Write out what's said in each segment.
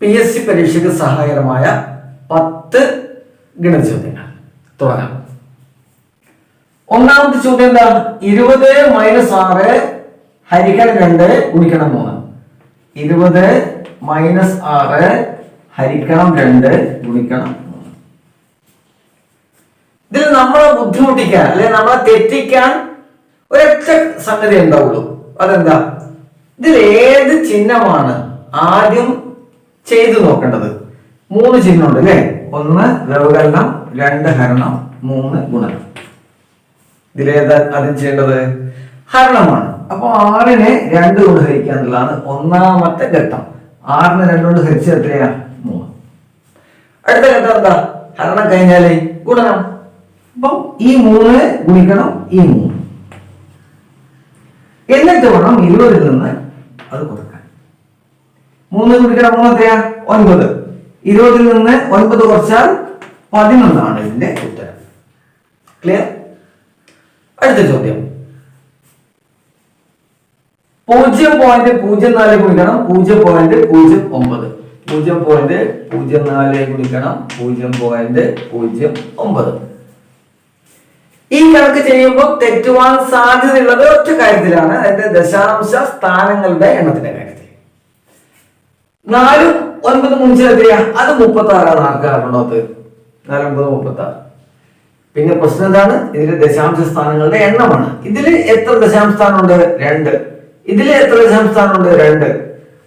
PSC പരീക്ഷയ്ക്ക് സഹായകരമായ 10 ഗണിത ചോദ്യങ്ങൾ തുടങ്ങാം. ഒന്നാമത്തെ ചോദ്യം എന്താ? 20 - 6 ഹരിക്കണം 2 ഗുണിക്കണം 3. 20 - 6 ഹരിക്കണം 2 ഗുണിക്കണം 3. ഇതിൽ നമ്മളെ ബുദ്ധിമുട്ടിക്കാൻ അല്ലെങ്കിൽ നമ്മളെ തെറ്റിക്കാൻ ഒരൊറ്റ സംഗതി ഉണ്ടാവുള്ളൂ. അതെന്താ? ഇതിൽ ഏത് ചിഹ്നമാണ് ആദ്യം ചെയ്തു നോക്കേണ്ടത്? 3 ചിഹ്നമുണ്ട് അല്ലെ? 1 വ്യവകലനം, 2 ഹരണം, 3 ഗുണനം. ഇതിലേതാ ആദ്യം ചെയ്യേണ്ടത്? ഹരണമാണ്. അപ്പൊ 6നെ 2 കൊണ്ട് ഹരിക്കുക എന്നുള്ളതാണ് ഒന്നാമത്തെ ഘട്ടം. 6നെ 2 കൊണ്ട് ഹരിച്ചത് എത്രയാ? 3. അടുത്ത ഘട്ടം എന്താ? ഹരണം കഴിഞ്ഞാല് ഗുണനം. അപ്പം ഈ 3 ഗുണിക്കണം ഈ 3. എന്നിട്ട് വേണം 20 നിന്ന് അത് കൊടുക്കാൻ. 3 ഗുണിക്കണം 3 എത്രയാ? 9. 20 നിന്ന് 9 കുറച്ചാൽ 11 ഇതിന്റെ ഉത്തരം. ക്ലിയർ? അടുത്ത ചോദ്യം 0.04 ഗുണിക്കണം 0.09. 0.04 ഗുണിക്കണം 0.09. ഈ കണക്ക് ചെയ്യുമ്പോൾ തെറ്റുവാൻ സാധ്യതയുള്ളത് ഒറ്റ കാര്യത്തിലാണ്, അതിന്റെ ദശാംശ സ്ഥാനങ്ങളുടെ എണ്ണത്തിന്റെ കാര്യത്തിൽ. 4 9 മുഞ്ച് എത്രയാ? അത് 36 ആർക്കാറുണ്ടത്? 4 9 36. പിന്നെ പ്രശ്നം എന്താണ്? ഇതിലെ ദശാംശ സ്ഥാനങ്ങളുടെ എണ്ണമാണ്. ഇതില് എത്ര ദശാംശ സ്ഥാനമുണ്ട്? 2. ഇതില് എത്ര ദശാംശ സ്ഥാനമുണ്ട്? 2.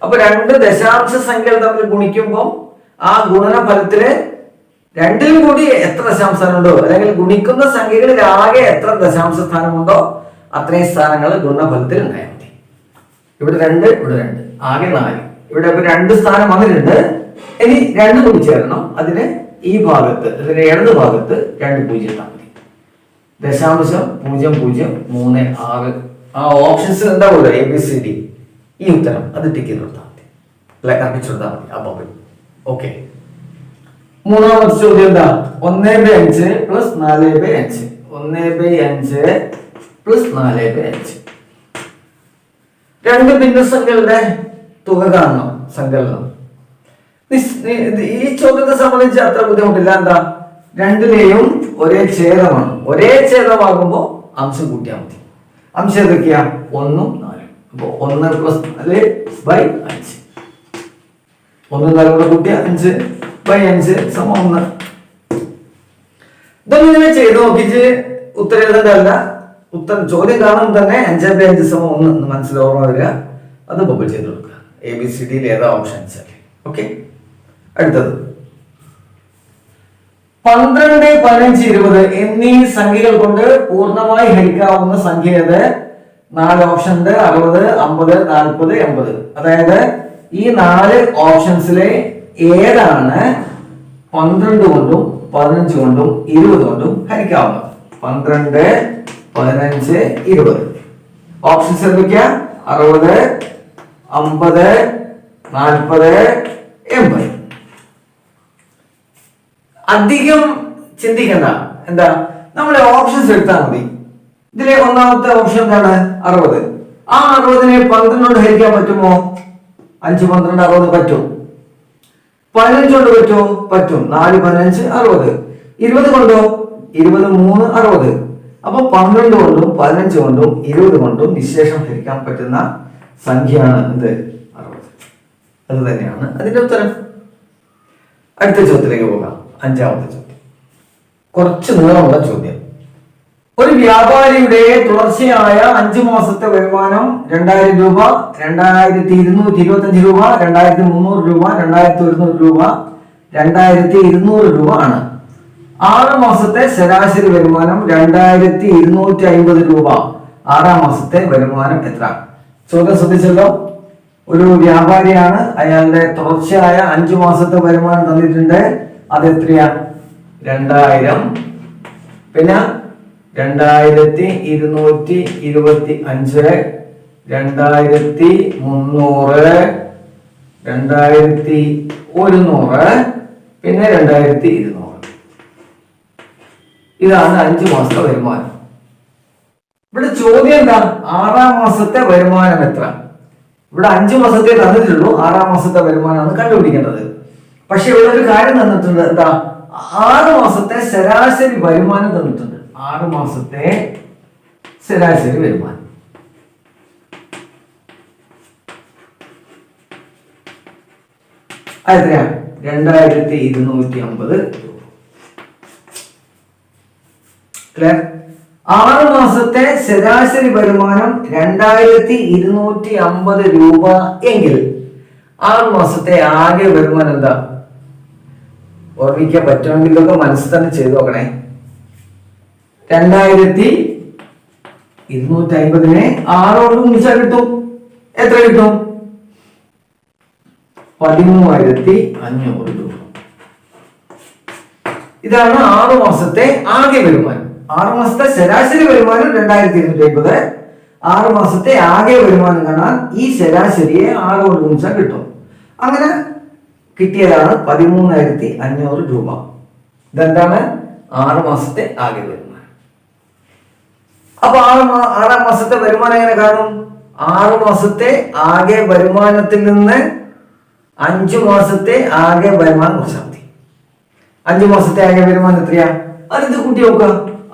അപ്പൊ 2 ദശാംശ സംഖ്യകൾ തമ്മിൽ ഗുണിക്കുമ്പോൾ ആ ഗുണന ഫലത്തില് 2ലും കൂടി എത്ര ദശാംശ സ്ഥാനമുണ്ടോ, അല്ലെങ്കിൽ ഗുണിക്കുന്ന സംഖ്യകളിൽ ആകെ എത്ര ദശാംശ സ്ഥാനമുണ്ടോ അത്രയും സ്ഥാനങ്ങൾ ഗുണഫലത്തിൽ ഉണ്ടായാൽ മതി. ഇവിടെ 2, ഇവിടെ 2, ആകെ 4. ഇവിടെ 2 സ്ഥാനം വന്നിട്ടുണ്ട്. ഇനി 2 കൂടി ചേരണം. അതിന് ഈ ഭാഗത്ത്, അതിന്റെ ഇടത് ഭാഗത്ത് 2 0 ഇട്ടാൽ മതി. 0.0036. ആ ഓപ്ഷൻസ് ഉണ്ടാവുമല്ലോ ABCD, ഈ ഉത്തരം അത് ടിക്ക് ചെയ്ത് കൊടുത്താൽ മതി, അല്ല കറപ്പിച്ചു കൊടുത്താൽ മതി. അപ്പൊ ഓക്കെ. മൂന്നാമത്തെ ചോദ്യം എന്താ? 1/5 + 4/5. 1/5 + 4/5. 2 ഭിന്നസംഖ്യകളുടെ തുക കാണണം, സങ്കലനം. ഈ ചോദ്യത്തെ സംബന്ധിച്ച് അത്ര ബുദ്ധിമുട്ടില്ല. എന്താ? 2ലെയും ഒരേ ഛേദമാണ്. ഒരേ ഛേദമാകുമ്പോ അംശം കൂട്ടിയാൽ മതി. അംശം ഏതൊക്കെയാ? 1ഉം 4ഉം. അപ്പൊ 1 + 4/5. 1 4 കൂടെ കൂട്ടിയ 5/5 = 1. ഇതൊന്നും ഇങ്ങനെ ചെയ്ത് നോക്കിച്ച് ഉത്തരം എഴുതേണ്ടതല്ല. ഉത്തരം ചോദ്യം കാണുമ്പോൾ തന്നെ 5/5 = 1 എന്ന് മനസ്സിലോർമ്മ വരിക. അത് ബബിൾ ചെയ്ത് കൊടുക്കുക. ABCDയിൽ ഏതാ ഓപ്ഷൻ വെച്ചാൽ. ഓക്കെ. അടുത്തത് 12, 15, 20 എന്നീ സംഖ്യകൾ കൊണ്ട് പൂർണ്ണമായി ഹരിക്കാവുന്ന സംഖ്യ ഏത്? 4 ഓപ്ഷൻ ഉണ്ട്. 60, 50, 40, 80. അതായത് ഈ 4 ഓപ്ഷൻസിലെ ഏതാണ് 12 കൊണ്ടും 15 കൊണ്ടും 20 കൊണ്ടും ഹരിക്കാവുന്നത്? 12, 15, 20. ഓപ്ഷൻസ് എന്തൊക്കെയാ? 60, 50, 40, 80. അധികം ചിന്തിക്കണ്ട. എന്താ? നമ്മളെ ഓപ്ഷൻസ് എടുത്താൽ മതി. ഇതിലെ ഒന്നാമത്തെ ഓപ്ഷൻ എന്താണ്? 60. ആ 60നെ 12 കൊണ്ട് ഹരിക്കാൻ പറ്റുമോ? 5 12 60 പറ്റും. 15 കൊണ്ട് പറ്റുമോ? പറ്റും. 4 15 60. 20 കൊണ്ടോ? 20 3 60. അപ്പൊ 12 കൊണ്ടും 15 കൊണ്ടും 20 കൊണ്ടും നിശേഷം ഹരിക്കാൻ പറ്റുന്ന സംഖ്യയാണ് എന്ത്? 60. അത് തന്നെയാണ് അതിന്റെ ഉത്തരം. അടുത്ത ചോദ്യത്തിലേക്ക് പോകാം. 5ാമത്തെ ചോദ്യം കുറച്ച് നീളമുള്ള ചോദ്യം. ഒരു വ്യാപാരിയുടെ തുടർച്ചയായ 5 മാസത്തെ വരുമാനം 2000 രൂപ, 2225 രൂപ, 2300 രൂപ, 2100 രൂപ, 2200 രൂപ ആണ്. 6 മാസത്തെ ശരാശരി വരുമാനം 2250 രൂപ. 6ാം മാസത്തെ വരുമാനം എത്ര? ചോദ്യം ശ്രദ്ധിച്ചല്ലോ. ഒരു വ്യാപാരിയാണ്, അയാളുടെ തുടർച്ചയായ 5 മാസത്തെ വരുമാനം തന്നിട്ടുണ്ട്. അത് എത്രയാ? 2000. പിന്നെ 2225, 2300, 2100, പിന്നെ 2200. ഇതാണ് 5 മാസത്തെ വരുമാനം. ഇവിടെ ചോദ്യം എന്താ? 6ാം മാസത്തെ വരുമാനം എത്ര? ഇവിടെ 5 മാസത്തെ തന്നിട്ടുള്ളൂ, 6-ാം മാസത്തെ വരുമാനമാണ് കണ്ടുപിടിക്കേണ്ടത്. പക്ഷെ ഇവിടെ ഒരു കാര്യം തന്നിട്ടുണ്ട്, എന്താ? 6 മാസത്തെ ശരാശരി വരുമാനം തന്നിട്ടുണ്ട്. 6 മാസത്തെ ശരാശരി വരുമാനം. എത്രയാണ്? 2250. 6 മാസത്തെ ശരാശരി വരുമാനം 2250 രൂപ എങ്കിൽ 6 മാസത്തെ ആകെ വരുമാനം എന്താ? ഓർമ്മിക്കാൻ പറ്റുമെങ്കിൽ ഇതൊക്കെ മനസ്സിൽ തന്നെ ചെയ്തു നോക്കണേ. 2250-നെ 6 കൊണ്ട് ഗുണിച്ചാൽ കിട്ടും. എത്ര കിട്ടും? 13,500 രൂപ. ഇതാണ് 6 മാസത്തെ ആകെ വരുമാനം. 6 മാസത്തെ ശരാശരി വരുമാനം 2250. 6 മാസത്തെ ആകെ വരുമാനം കാണാൻ ഈ ശരാശരിയെ 6 കൊണ്ട് ഗുണിച്ചാൽ കിട്ടും. അങ്ങനെ കിട്ടിയതാണ് 13,500 രൂപ. ഇതെന്താണ്? 6 മാസത്തെ ആകെ വരുമാനം. അപ്പൊ 6-ാം മാസത്തെ വരുമാനം എങ്ങനെ കാണും? 6 മാസത്തെ ആകെ വരുമാനത്തിൽ നിന്ന് 5 മാസത്തെ ആകെ വരുമാനം കുറച്ചാൽ മതി. 5 മാസത്തെ ആകെ വരുമാനം എത്രയാ? അതിത് കൂട്ടി നോക്കുക.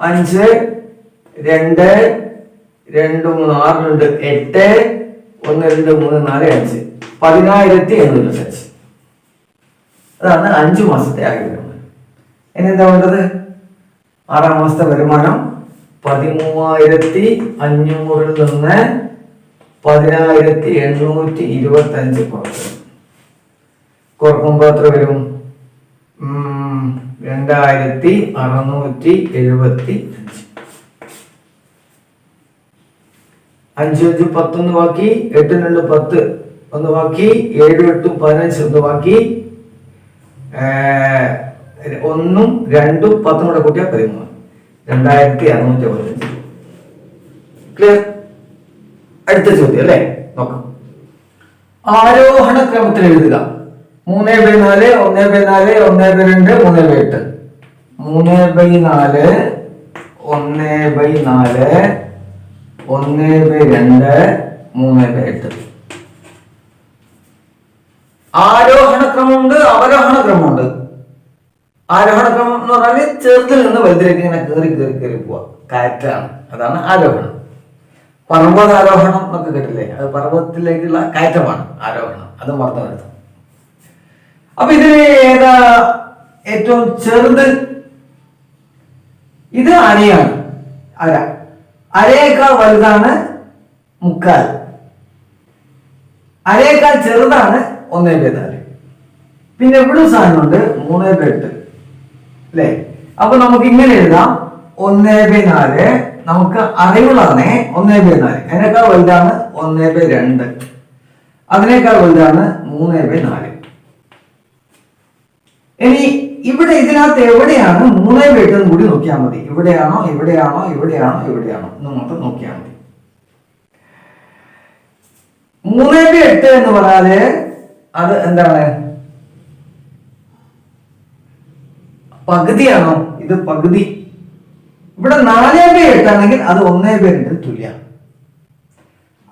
5, 2, 2, 3, 6, 2, 8, 1, 2, 3, 4, 5, 10,825. അതാണ് 5 മാസത്തെ ആകെ വരുമാനം. ഇനി എന്താ വേണ്ടത്? 6-ാം മാസത്തെ വരുമാനം 13,500-ൽ നിന്ന് 10,825 കുറക്കുമ്പോ എത്ര വരും? 2,675. 5, 5, 10 ബാക്കി, 8, 2, 10 ഒന്ന് ബാക്കി, 7, 8, 15 ഒന്ന് ബാക്കി, 1, 2, 10 കൂടെ കൂട്ടിയാൽ 13. 2,675. ക്ലിയർ? അടുത്ത ചോദ്യം അല്ലേ, നോക്കാം. ആരോഹണ ക്രമത്തിൽ എഴുതുക. 3/4, 1/4, 1/2, 3/8. 3/4, 1/4, 1/2, 3/8. ആരോഹണ ക്രമമുണ്ട്, അവരോഹണ ക്രമമുണ്ട്. ആരോഹണ ക്രമം എന്ന് പറഞ്ഞാൽ ചെറുതിൽ നിന്ന് വലുതിലേക്ക് ഇങ്ങനെ കയറി പോവാ, കയറ്റാണ്. അതാണ് ആരോഹണം. പർവ്വതാരോഹണം എന്നൊക്കെ കേട്ടില്ലേ? അത് പർവ്വതത്തിലേക്കുള്ള കയറ്റമാണ് ആരോഹണം. അത് മറന്നു വരുത്തും. അപ്പൊ ഇതിന് ഏതാ ഏറ്റവും ചെറുത്? ഇത് അരയാണ്. അരയേക്കാൾ വലുതാണ് 3/4. അരയേക്കാൾ ചെറുതാണ് 1/4. പിന്നെ ഇവിടെ സാധനമുണ്ട് 3/8 അല്ലേ? അപ്പൊ നമുക്ക് ഇങ്ങനെ എഴുതാം. 1/4 നമുക്ക് അറിവുള്ളതാണ് 1/4. അതിനേക്കാൾ വലുതാണ് 1/2. അതിനേക്കാൾ വലുതാണ് 3/4. ഇനി ഇവിടെ ഇതിനകത്ത് എവിടെയാണ് 3/8 എന്ന് കൂടി നോക്കിയാൽ മതി. ഇവിടെയാണോ ഇവിടെയാണോ ഇവിടെയാണോ ഇവിടെയാണോ എന്ന് മാത്രം നോക്കിയാൽ മതി. 3/8 എന്ന് പറഞ്ഞാല് അത് എന്താണ്? പകുതിയാണോ? ഇത് പകുതി. ഇവിടെ 4/8 ആണെങ്കിൽ അത് 1/2 തുല്യാണ്.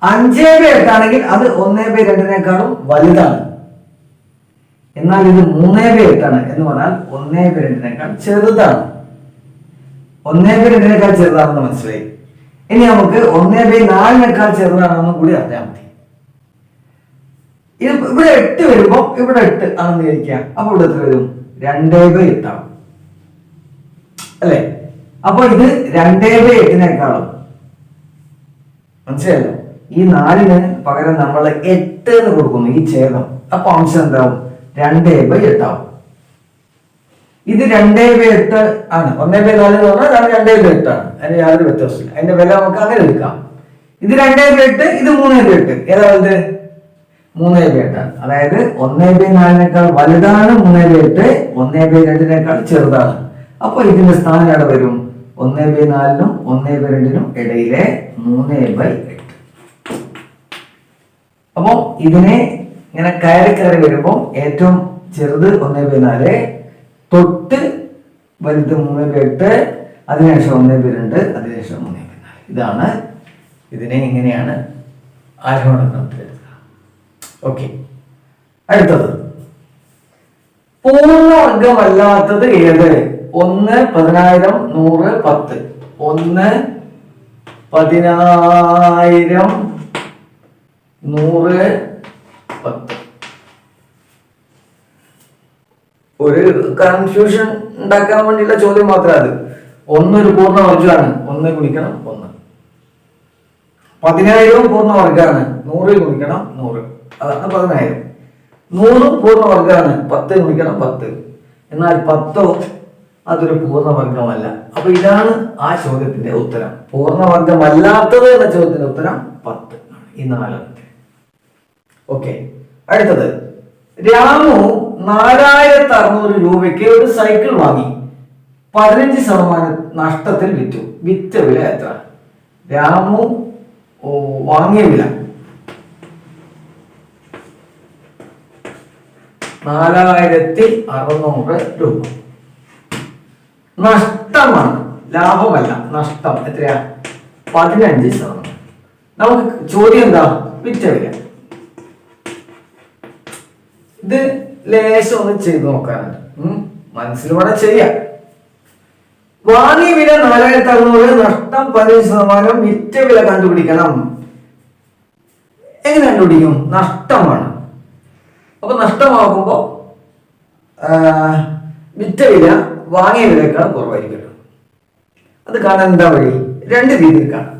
5/8 ആണെങ്കിൽ അത് 1/2 വലുതാണ്. എന്നാൽ ഇത് 3/8 ആണ് എന്ന് പറഞ്ഞാൽ 1/2 ചെറുതാണ്. 1/2 ചെറുതാണെന്ന് മനസ്സിലായി. ഇനി നമുക്ക് 1/4 ചെറുതാണെന്നും കൂടി അറിയാൻ മതി. ഇവിടെ 8 വരുമ്പോ ഇവിടെ 8 ആണെന്ന് വിചാരിക്കാം. അപ്പൊ ഇവിടെ എത്ര വരും? 2/8 ആണ് അല്ലെ? അപ്പൊ ഇത് 2/8 മനസ്സിലായല്ലോ. ഈ 4-ന് പകരം നമ്മൾ 8 എന്ന് കൊടുക്കുന്നു, ഈ ഛേദം. അപ്പൊ അംശം എന്താവും? 2/8 ആവും. ഇത് 2/8 ആണ്. 1/4 എന്ന് പറഞ്ഞാൽ 2/8 ആണ്. അതിന് യാതൊരു വ്യത്യാസമില്ല. അതിന്റെ വില നമുക്ക് അങ്ങനെ എടുക്കാം. ഇത് 2/8, ഇത് 3/8. ഏതാ വലുത്? 3/8 ആണ്. അതായത് 1/4 വലുതാണ് 3/8, 1/2 ചെറുതാണ്. അപ്പൊ ഇതിന്റെ സ്ഥാനം എവിടെ വരും? 1/4 1/2 ഇടയിലെ 3/8. അപ്പൊ ഇതിനെ ഇങ്ങനെ കയറി വരുമ്പോൾ ഏറ്റവും ചെറുത് 1/4, തൊട്ട് വലുത് 3/8, അതിനുശേഷം 1/2, അതിനുശേഷം 3/4. ഇതാണ് ഇതിനെ ഇങ്ങനെയാണ് ആരോഹണ ക്രമത്തിൽ എടുക്കുക. ഓക്കെ, അടുത്തത് പൂർണ്ണവർഗമല്ലാത്തത് ഏത്? 1, 10,000, 100, 10. 1, 10,000, 100, 10. ഒരു കൺഫ്യൂഷൻ ഉണ്ടാക്കാൻ വേണ്ടിയുള്ള ചോദ്യം മാത്രമേ അത്. 1 ഒരു പൂർണ്ണവർഗമാണ്, 1 ഗുണിക്കണം 1. 10,000 പൂർണ്ണവർഗമാണ്, 100 ഗുണിക്കണം 100, അതാണ് 10,000. 100 പൂർണ്ണവർഗമാണ്, 10 ഗുണിക്കണം 10. എന്നാൽ 10 അതൊരു പൂർണ്ണവർഗമല്ല. അപ്പൊ ഇതാണ് ആ ചോദ്യത്തിന്റെ ഉത്തരം. പൂർണ്ണവർഗമല്ലാത്തത് എന്ന ചോദ്യത്തിന്റെ ഉത്തരം 10 ആണ്, ഈ 4. ഓക്കെ, അടുത്തത് രാമു 4,600 രൂപയ്ക്ക് ഒരു സൈക്കിൾ വാങ്ങി 15% നഷ്ടത്തിൽ വിറ്റു. വിറ്റ വില എത്ര? രാമു വാങ്ങിയ വില 4,600 രൂപ. നഷ്ടമാണ്, ലാഭമല്ല, നഷ്ടം. എത്രയാ? 15%. നമുക്ക് ചോദ്യം എന്താ? വിറ്റ വില. ഇത് ലേശം ഒന്ന് ചെയ്ത് നോക്കാനുണ്ട്, മനസ്സിലൂടെ ചെയ്യാം. വാങ്ങിയ വില 4,600, നഷ്ടം 15%, വിറ്റ വില കണ്ടുപിടിക്കണം. എങ്ങനെ കണ്ടുപിടിക്കും? നഷ്ടമാണ്. അപ്പൊ നഷ്ടമാകുമ്പോ വിറ്റ വില വാങ്ങിയ വിലയേക്കാൾ കുറവായിരിക്കും. അത് കാണാൻ എന്താ വഴി? 2 രീതിയിൽ കാണാം.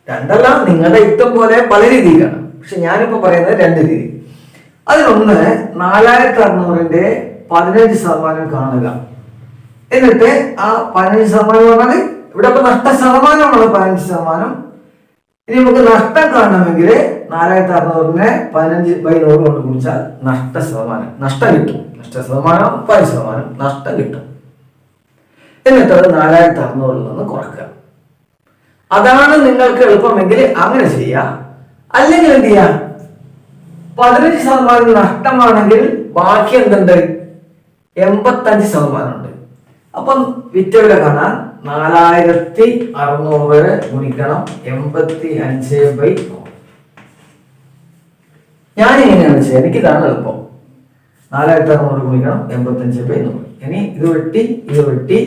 2 നിങ്ങളുടെ ഇഷ്ടം പോലെ പല രീതിയിൽ കാണാം, പക്ഷെ ഞാനിപ്പോ പറയുന്നത് 2 രീതി. അതിലൊന്ന് 4,600ന്റെ 15% കാണുക. എന്നിട്ട് ആ 15% പറഞ്ഞാൽ ഇവിടെ ഇപ്പൊ നഷ്ട ശതമാനമാണ് 15%. ഇനി നമുക്ക് നഷ്ടം കാണണമെങ്കിൽ 4,600നെ 15/100 കൊണ്ട് ഗുണിച്ചാൽ നഷ്ട ശതമാനം, നഷ്ടം കിട്ടും. നഷ്ട ശതമാനം 10%, നഷ്ടം കിട്ടും. എന്നിട്ട് അത് 4,600ൽ നിന്ന് കുറക്കുക. അതാണ് നിങ്ങൾക്ക് എളുപ്പമെങ്കിൽ അങ്ങനെ ചെയ്യാം. അല്ലെങ്കിൽ എന്ത് ചെയ്യാം? 15% നഷ്ടമാണെങ്കിൽ ബാക്കി എന്തുണ്ട്? 85% ഉണ്ട്. അപ്പം വിറ്റ വില കാണാൻ 4,600 ഗുണിക്കണം 85/100. ഞാൻ എങ്ങനെയാണ് ചെയ്യുക? എനിക്കിതാണ് എളുപ്പം. 4,600 ഗുണിക്കണം 85/100. ഇനി ഇത് വെട്ടി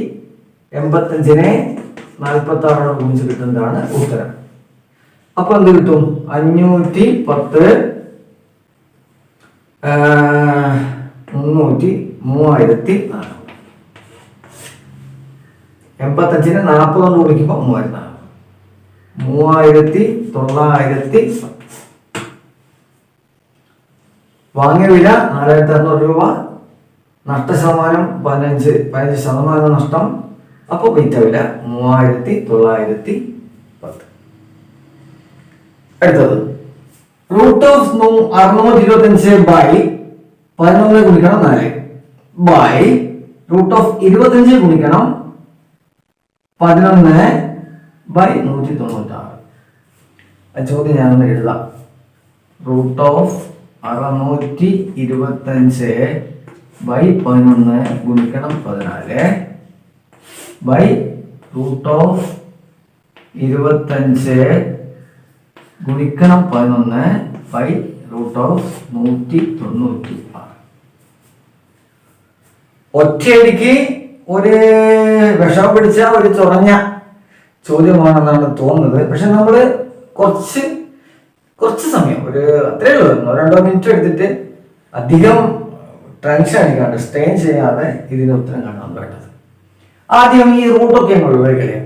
85നെ 46 ഗുണിച്ച് കിട്ടുന്നതാണ് ഉത്തരം. അപ്പൊ എന്ത് കിട്ടും? 510 300 3,400. 85നെ 40 കൊണ്ട് ഗുണിക്കുമ്പോൾ 3,910. വാങ്ങിയ വില 4,600 രൂപ, നഷ്ടശതമാനം 15% നഷ്ടം. അപ്പൊ വിറ്റ വില 3,910. അടുത്തത് √625/11 ഗുണിക്കണം 4 ബൈ √25 ഗുണിക്കണം 11/196. ചോദ്യം ഞാനൊന്ന് എഴുതാം. √625/11 ഗുണിക്കണം 14 ബൈ √25 ഗുണിക്കണം 11 ബൈ √196. ഒറ്റയടിക്ക് ഒരു വിഷം പിടിച്ച ഒരു ചൊറഞ്ഞ ചോദ്യമാണെന്നാണ് തോന്നുന്നത്. പക്ഷെ നമ്മള് കുറച്ച് സമയം, ഒരു അത്രേ ഉള്ളൂ, 1-2 മിനിറ്റ് എടുത്തിട്ട് അധികം ടെൻഷൻ അടിക്കാണ്ട്, സ്ട്രെയിൻ ചെയ്യാതെ ഇതിന് ഉത്തരം കാണാൻ വേണ്ടത്. ആദ്യം ഈ റൂട്ടൊക്കെ ഒഴിവാക്കലേ.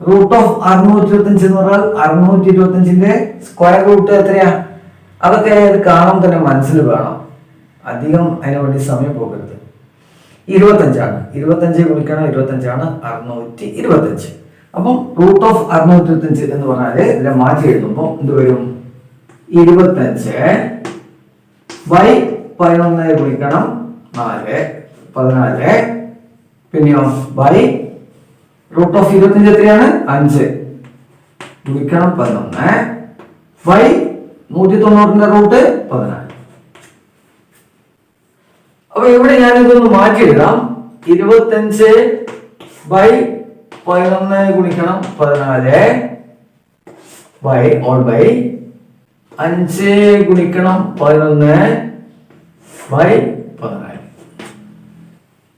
√625 എന്ന് പറഞ്ഞാൽ 625ന്റെ സ്ക്വയർ റൂട്ട് എത്രയാ? അതൊക്കെ കാണാൻ തന്നെ മനസ്സിൽ വേണം, അധികം അതിനു വേണ്ടി സമയം പോകരുത്. 25 ആണ്, 25 ഗുണിക്കണം 25 ആണ് 625. അപ്പം √625 എന്ന് പറഞ്ഞാല് ഇതിനെ മാറ്റി എഴുതുമ്പോൾ എന്ത് വരും? 25/11 ഗുണിക്കണം 14, പിന്നെയോ ബൈ √25 എത്രയാണ്? 5 ഗുണിക്കണം 11 ബൈ 190ന്റെ റൂട്ട് 14. അപ്പൊ ഇവിടെ ഞാനിതൊന്ന് മാറ്റി എഴുതാം. 25/11 ഗുണിക്കണം 14 ബൈ ഓൾ ബൈ 5 ഗുണിക്കണം 11/14.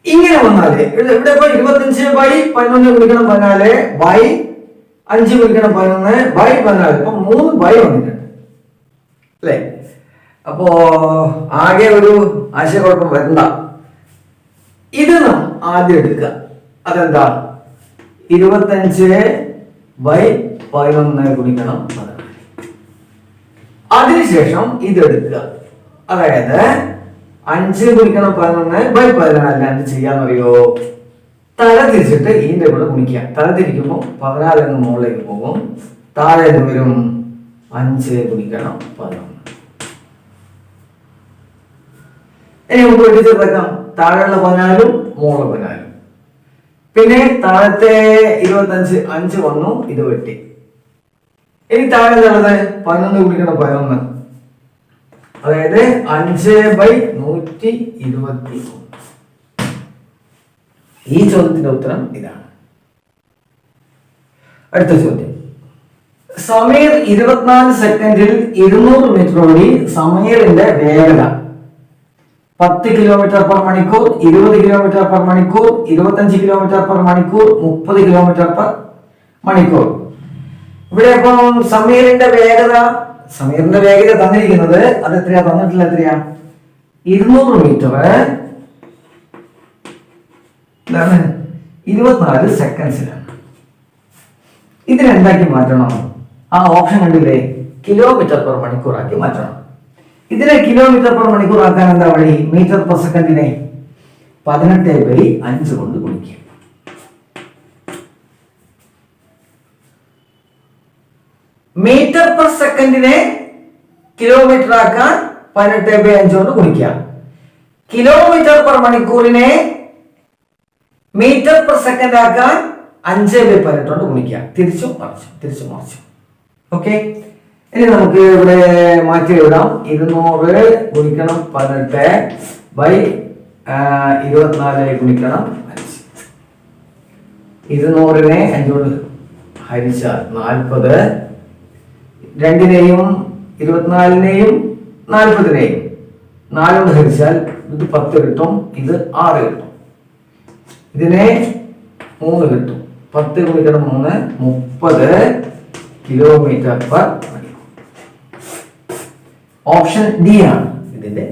ഇങ്ങനെ വന്നാല് ഇവിടെ ഇപ്പൊ 25/11 ഗുണിക്കണം 14/5 ഗുണിക്കണം 11/14. ഇപ്പൊ 3 വന്നിട്ടുണ്ട് അല്ലേ? അപ്പോ ആകെ ഒരു ആശയക്കുഴപ്പം വരണ്ട. ഇത് നാം ആദ്യം എടുക്കുക. അതെന്താ? 25/11 ഗുണിക്കണം 14. അതിനുശേഷം ഇതെടുക്കുക. അതായത് 5 ഗുണിക്കണം 11/14 എന്ത് ചെയ്യാന്നറിയോ? തല തിരിച്ചിട്ട് ഇതിന്റെ കൂടെ ഗുണിക്കുക. തല തിരിക്കുമ്പോൾ 14 എന്ന് മുകളിലേക്ക് പോകും. താഴെ വരും 5 ഗുണിക്കണം 11. ഇനി നമുക്ക് വെട്ടി ചേർത്തേക്കാം. താഴെയുള്ള 14 മുകളിൽ 14. പിന്നെ താഴത്തെ 25 5 വന്നു, ഇത് വെട്ടി. ഇനി താഴെ ഉള്ളത് 11 ഗുണിക്കണം 11, അതായത് 5/121. ഈ ചോദ്യത്തിന്റെ ഉത്തരം ഇതാണ്. അടുത്ത ചോദ്യം. സമീർ 24 സെക്കൻഡിൽ 200 മീറ്റർ ഓടി. സമീറിന്റെ വേഗത 10 km/മണിക്കൂർ, 20 km/മണിക്കൂർ, 25 km/മണിക്കൂർ, 30 km/മണിക്കൂർ. ഇവിടെ ഇപ്പം സമീറിന്റെ വേഗത തന്നിരിക്കുന്നത് അത് എത്രയാ? തന്നിട്ടില്ല. എത്രയാ? 200 മീറ്റർ 24 സെക്കൻഡ്സിലാണ്. ഇതിനെന്താക്കി മാറ്റണം? ആ ഓപ്ഷൻ കണ്ടില്ലേ? km/മണിക്കൂർ ആക്കി മാറ്റണം. ഇതിനെ km/മണിക്കൂർ ആക്കാൻ എന്താ വഴി? മീറ്റർ പെർ സെക്കൻഡിനെ 18/5 കൊണ്ട് ഗുണിക്കുക. മീറ്റർ പെർ സെക്കൻഡിനെ കിലോമീറ്റർ ആക്കാൻ 18/5 കൊണ്ട് ഗുണിക്കുക. km/മണിക്കൂറിനെ മീറ്റർ പെർ സെക്കൻഡ് ആക്കാൻ 5/18 കൊണ്ട് ഗുണിക്കുക. തിരിച്ചും മറിച്ചും. ഓക്കെ, ഇനി നമുക്ക് ഇവിടെ മാറ്റി എഴുതാം. 200 ഗുണിക്കണം 18/24 ഗുണിക്കണം 5. 200നെ 5 കൊണ്ട് ഹരിച്ചാൽ 40. 2നെയും 24നെയും 40നെയും 4 കൊണ്ട് ഹരിച്ചാൽ ഇത് 10 കിട്ടും, ഇത് 6 കിട്ടും. ഇതിനെ 3 കിട്ടും. 10 ഗുണിക്കണം 3 30 km/മണിക്കൂർ. ഓപ്ഷൻ ഡി ആണ് ഇതിന്റെ